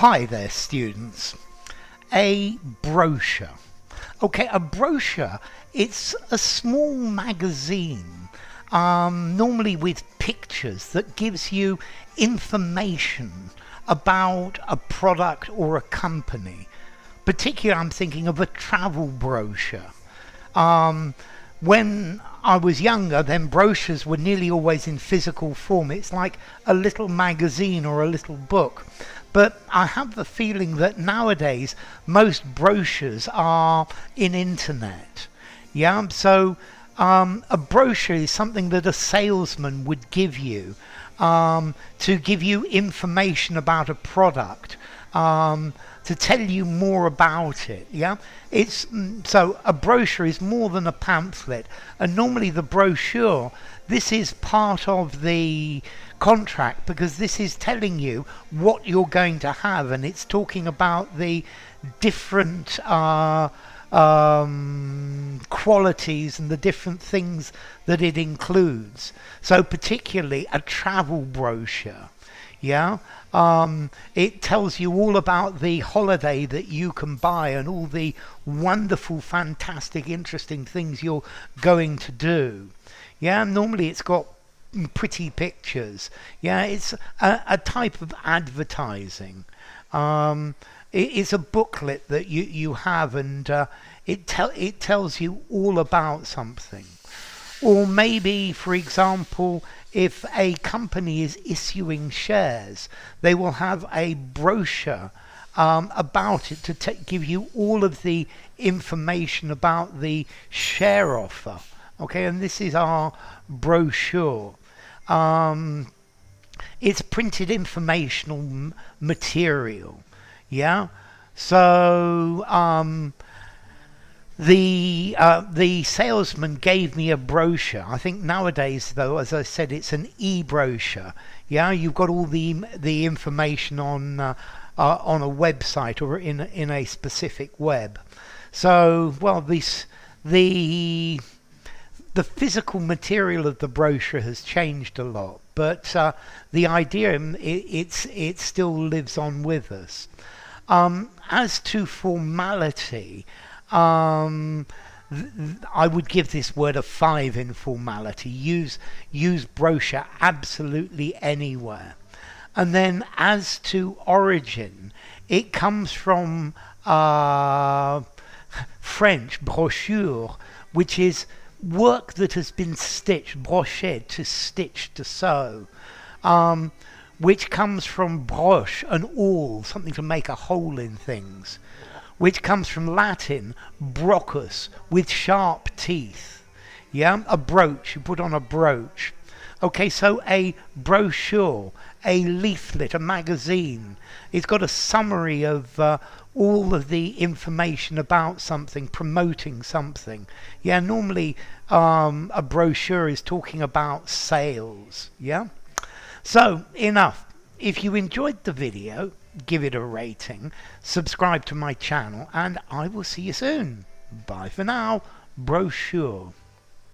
Hi there, students. A brochure. Okay, a brochure, it's a small magazine, normally with pictures, that gives you information about a product or a company. Particularly, I'm thinking of a travel brochure. When I was younger, then brochures were nearly always in physical form. It's like a little magazine or a little book. But I have the feeling that nowadays most brochures are in internet. Yeah, so a brochure is something that a salesman would give you to give you information about a product. To tell you more about it. Yeah, it's so a brochure is more than a pamphlet, and normally the brochure, this is part of the contract, because this is telling you what you're going to have, and it's talking about the different qualities and the different things that it includes. So particularly a travel brochure. Yeah, it tells you all about the holiday that you can buy and all the wonderful, fantastic, interesting things you're going to do. Yeah, normally it's got pretty pictures. Yeah, it's a type of advertising. It's a booklet that you have, and it tells you all about something. Or maybe, for example, if a company is issuing shares, they will have a brochure about it to give you all of the information about the share offer. Okay, and this is our brochure. It's printed informational material. Yeah, so the salesman gave me a brochure. I think nowadays, though, as I said, it's an e-brochure. Yeah, you've got all the information on a website or in a specific web. So, well, the physical material of the brochure has changed a lot, but the idea it still lives on with us. As to formality, I would give this word a 5 in formality. Use brochure absolutely anywhere. And then as to origin, it comes from French brochure, which is work that has been stitched, brochure, to stitch, to sew, which comes from broche, an awl, something to make a hole in things, which comes from Latin brocus, with sharp teeth. Yeah, a brooch, you put on a brooch. Okay, so a brochure, a leaflet, a magazine. It's got a summary of all of the information about something, promoting something. Yeah, normally a brochure is talking about sales. Yeah, so enough. If you enjoyed the video, give it a rating, subscribe to my channel, and I will see you soon. Bye for now. Brochure.